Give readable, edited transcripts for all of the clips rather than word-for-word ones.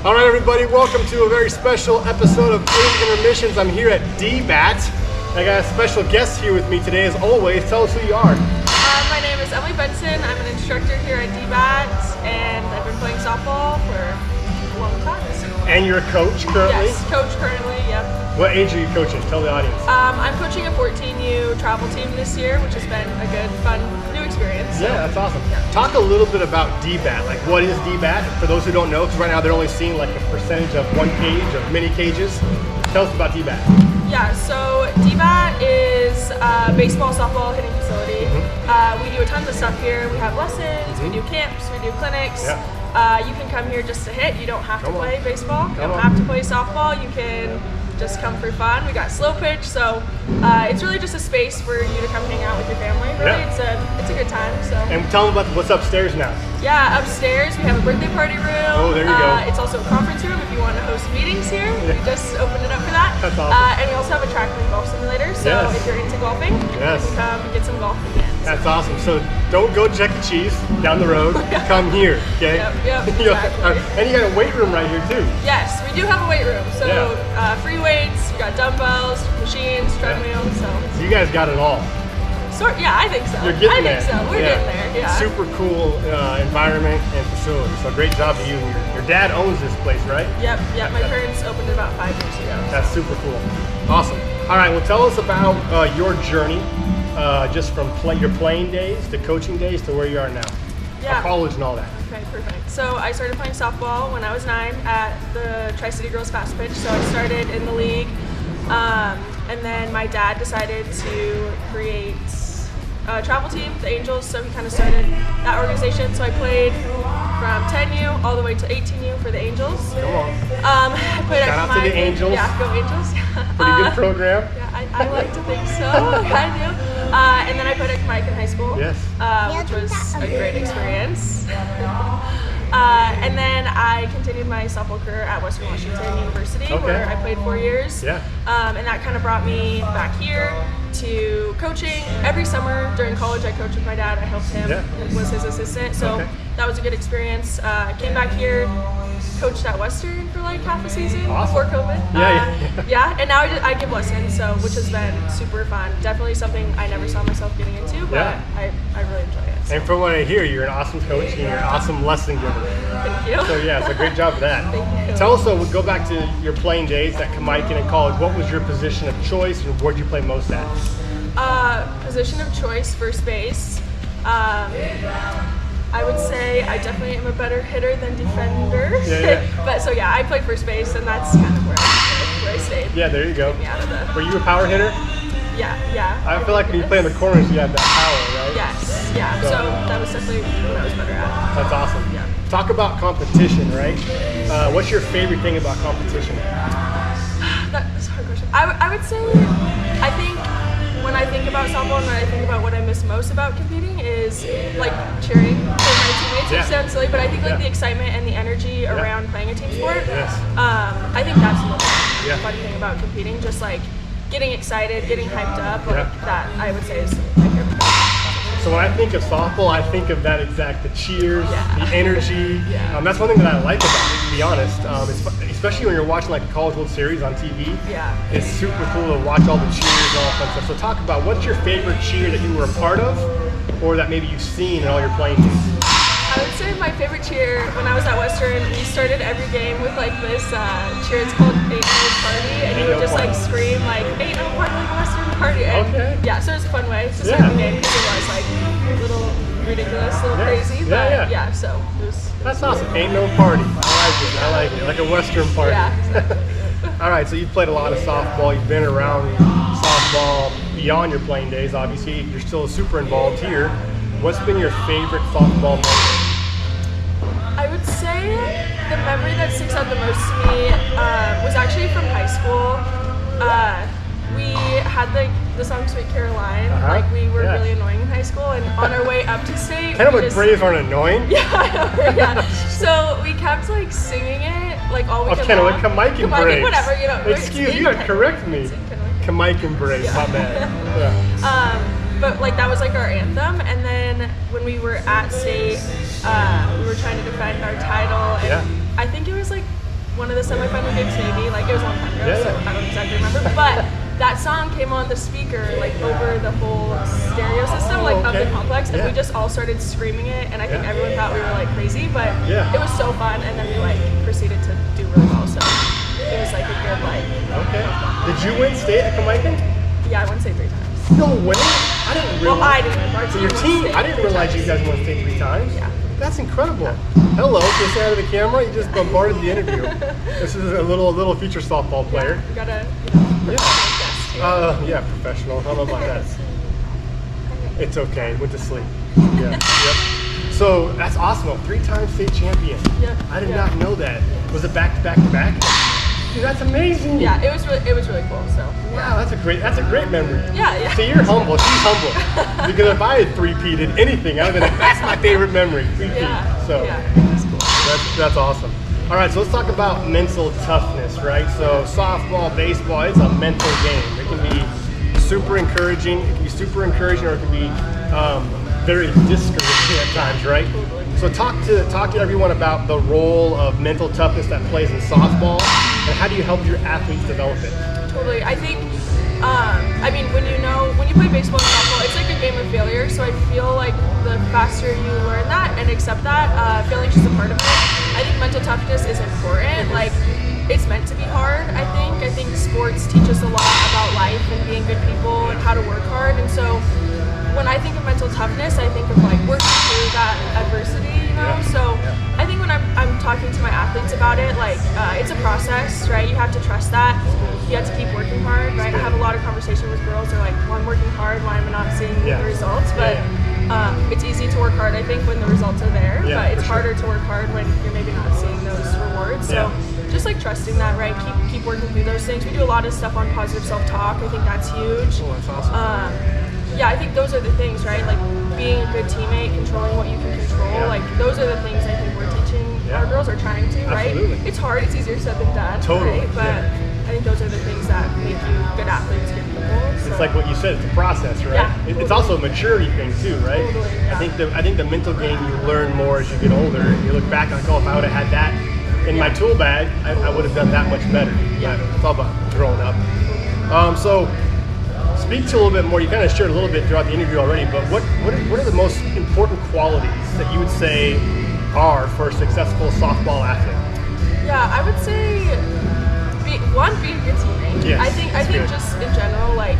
All right, everybody, welcome to a very special episode of 8 Intermissions. I'm here at DBAT. I got a special guest here with me today, as always. Tell us who you are. My name is Benson. I'm an instructor here at DBAT, and I've been playing softball for a long time. And you're a coach currently? Yes, coach currently, yep. What age are you coaching? Tell the audience. I'm coaching a 14U travel team this year, which has been a good, fun, new experience. Yeah, that's awesome. Yeah. Talk a little bit about DBAT. Like, what is DBAT? For those who don't know, because right now they're only seeing like a percentage of one cage, of mini cages. Tell us about DBAT. Yeah, so DBAT is a baseball, softball hitting facility. We do a ton of stuff here. We have lessons, we do camps, we do clinics. Yeah. You can come here just to hit. You don't have to play baseball. You don't have to play softball. You can just come for fun. We got slow pitch, so it's really just a space for you to come hang out with your family. Really, it's a good time. So. And tell them about what's upstairs now. Yeah, upstairs we have a birthday party room. Oh, there you go. It's also a conference room if you want to host meetings here. We just opened it up for that. That's awesome. And we also have a track and golf simulator. So if you're into golfing, you can come and get some golf again. That's awesome. So don't go to Chuck E. Cheese down the road. Come here, okay? Yep, exactly. And you got a weight room right here too. Yes, we do have a weight room. So free weights, you got dumbbells, machines, treadmills. So you guys got it all. Yeah, I think so. You're getting I think so. We're getting there. Yeah. Super cool environment and facility. So great job to you. Your dad owns this place, right? Yep. My parents opened it about 5 years ago. That's super cool. Awesome. All right. Well, tell us about your journey, just from your playing days to coaching days to where you are now. Yeah. College and all that. Okay, perfect. So I started playing softball when I was 9 at the Tri-City Girls Fast Pitch. So I started in the league, and then my dad decided to create a travel team, the Angels, so he kind of started that organization. So I played from 10U all the way to 18U for the Angels. Come on. I played Shout out to the Angels. Yeah, go Angels. Pretty good program. Yeah, I like to think so. I do. And then I played at Kamiakin High School, which was a great experience. And then I continued my softball career at Western Washington University, where I played 4 years. Yeah. And that kind of brought me back here to coaching. Every summer during college, I coached with my dad. I helped him, was his assistant. So that was a good experience. Came back here, coached at Western for like half a season before COVID. And now I give lessons, so which has been super fun. Definitely something I never saw myself getting into, but I really enjoy it. So. And from what I hear, you're an awesome coach and you're an awesome lesson giver. Thank you. So great job for that. Thank you. Tell us, we'll go back to your playing days at Kamiakin in college. What was your position of choice and where did you play most at? Position of choice, first base. I would say I definitely am a better hitter than defender. But I played first base, and that's kind of where I stayed. Yeah, there you go. Were you a power hitter? Yeah. I feel like when you play in the corners, you have that power, right? Yes, yeah. So that was definitely what I was better at. That's awesome. Yeah. Talk about competition, right? What's your favorite thing about competition? That's a hard question. I would say, I think when I think about softball and when I think about what I miss most about competing is like cheering for my teammates, which sounds silly, but I think like the excitement and the energy around playing a team sport. I think that's the fun thing about competing, just like getting excited, getting hyped up, like that I would say is my favorite thing. So when I think of softball, I think of that the cheers, the energy. That's one thing that I like about it, to be honest. Especially when you're watching like a College World Series on TV. It's super cool to watch all the cheers and all that fun stuff. So talk about what's your favorite cheer that you were a part of or that maybe you've seen in all your playing days? I would say my favorite cheer when I was at Western, we started every game with like this cheer. It's called Ain't No Party, and you would just like scream like Ain't No Party like Western Party. And so it's a fun way to start the game because it was like a little ridiculous, a little crazy, but so it was that's awesome. Ain't No Party. I like it. Like a Western party. Exactly. All right, so you've played a lot of softball. You've been around softball beyond your playing days. Obviously, you're still super involved here. What's been your favorite softball memory? I would say the memory that sticks out the most to me was actually from high school. We had the song Sweet Caroline. Like we were really annoying in high school, and on our way up to state, kind of like Braves aren't annoying. So we kept like singing it like all weekend long. Kind of like Kamiakin Braves. Whatever, Excuse you gotta correct me. Kamiakin Braves, my bad. But like that was like our anthem, and then when we were at state, we were trying to defend our title, and I think it was like one of the semifinal games maybe, like it was a long time ago, so I don't exactly remember, but that song came on the speaker, like over the whole stereo system, like of the complex, and we just all started screaming it, and I think everyone thought we were like crazy, but it was so fun, and then we like proceeded to do really well, so it was like a good like. Okay. Did you win state at Kamiakin? Yeah, I won state 3 times. No way! I didn't realize. Well, I didn't. So your team, I didn't realize you guys won state 3 times. Yeah. That's incredible. Hello, just say hi to the camera. You just bombarded the interview. This is a little future softball player. You gotta, yeah, professional. I don't know about that. It's okay. Went to sleep. Yeah. Yep. So that's awesome. 3-time state champion. Yeah. I did not know that. Was it back to back to back? Dude, that's amazing. Yeah, it was really cool. So. Wow, that's a great memory. Yeah. See, you're humble. She's humble. Because if I had three-peated anything, I would have been that's my favorite memory. Three-peat. So that's cool. That's awesome. All right, so let's talk about mental toughness, right? So softball, baseball, it's a mental game. It can be super encouraging. It can be super encouraging, or it can be very discouraging at times, right? So talk to everyone about the role of mental toughness that plays in softball, and how do you help your athletes develop it? Totally. I think, I mean, when you play baseball and softball, it's like a game of failure. So I feel like the faster you learn that and accept that, failure is just a part of it. I think mental toughness is important. Like, it's meant to be hard, I think. I think sports teach us a lot about life and being good people and how to work hard. And so when I think of mental toughness, I think of like working through that adversity, you know? So I think when I'm talking to my athletes about it, like it's a process, right? You have to trust that. You have to keep working hard, right? I have a lot of conversation with girls. They're like, well, I'm working hard, why am I not seeing the results? But it's easy to work hard, I think, when the results are there, but it's harder to work hard when you're maybe not seeing those rewards. So just like trusting that, right? Keep working through those things. We do a lot of stuff on positive self-talk. I think that's huge. Oh, that's awesome. Yeah, I think those are the things, right? Like being a good teammate, controlling what you can control. Like those are the things I think we're teaching our girls, are trying to, right? Absolutely. It's hard, it's easier said than done, right? But I think those are the things that make you good athletes, good people. So. It's like what you said, it's a process, right? Yeah, It's also a maturity thing too, right? Totally, yeah. I think the mental game you learn more as you get older. You look back like, oh, if I would have had that in my tool bag, I would have done that much better. Yeah. It's all about growing up. So speak to a little bit more. You kind of shared a little bit throughout the interview already, but what are the most important qualities that you would say are for a successful softball athlete? Yeah, I would say being a good teammate. Yes, I think just in general, like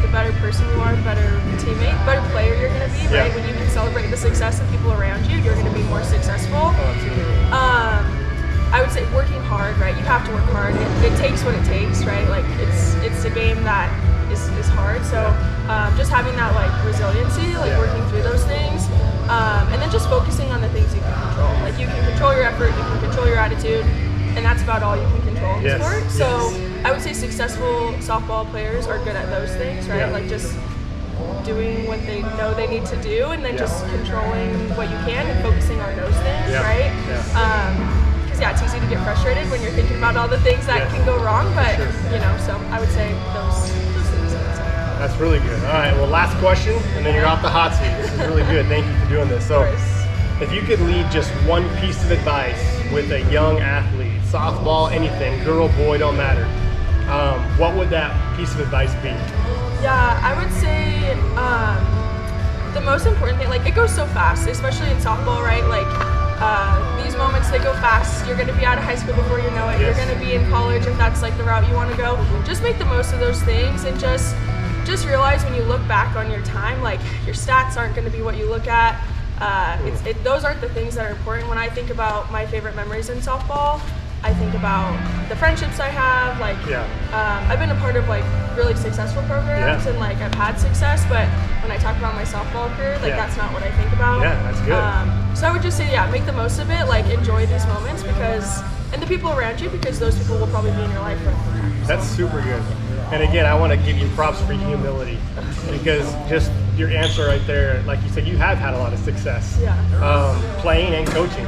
the better person you are, the better teammate, the better player you're going to be, right? When you can celebrate the success of people around you, you're going to be more successful. Oh, absolutely. I would say working hard, right? You have to work hard. It takes what it takes, right? Like it's a game that is hard. So just having that like resiliency, like working through those things, and then just focusing on the things you can control. Like you can control your effort, you can control your attitude, and that's about all you can control in sport. So I would say successful softball players are good at those things, right? Like just doing what they know they need to do, and then just controlling what you can and focusing on those things, right? Because it's easy to get frustrated when you're thinking about all the things that can go wrong, but you know, so I would say those things. That's really good. All right, well, last question, and then you're off the hot seat. This is really good. Thank you for doing this. So, if you could leave just one piece of advice with a young athlete, softball, anything, girl, boy, don't matter, what would that piece of advice be? Yeah, I would say the most important thing, like it goes so fast, especially in softball, right? Like these moments, they go fast. You're going to be out of high school before you know it. You're going to be in college if that's like the route you want to go. Just make the most of those things, and just realize when you look back on your time, like your stats aren't going to be what you look at. Those aren't the things that are important. When I think about my favorite memories in softball, I think about the friendships I have. Like, I've been a part of like really successful programs, and like I've had success. But when I talk about my softball career, like that's not what I think about. Yeah, that's good. So I would just say, make the most of it. Like, enjoy these moments and the people around you, because those people will probably be in your life for a long time. That's super good. And again, I want to give you props for humility, because just your answer right there, like you said, you have had a lot of success playing and coaching.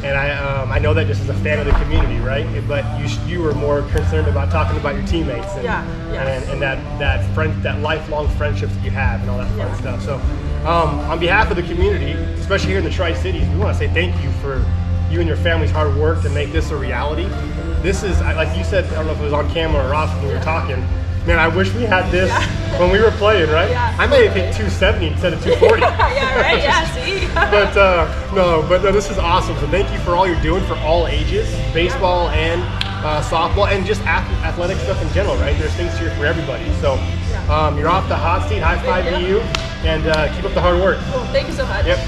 And I know that just as a fan of the community, right? But you were more concerned about talking about your teammates and that lifelong friendships that you have and all that fun stuff. So on behalf of the community, especially here in the Tri-Cities, we want to say thank you for you and your family's hard work to make this a reality. This is, like you said, I don't know if it was on camera or off when we were talking. Man, I wish we had this when we were playing, right? Yeah. I may have hit 270 instead of 240. Yeah, right? Yeah, see? but this is awesome. So thank you for all you're doing for all ages, baseball and softball, and just athletic stuff in general, right? There's things here for everybody. So you're off the hot seat. High five to you, and keep up the hard work. Cool. Thank you so much. Yep.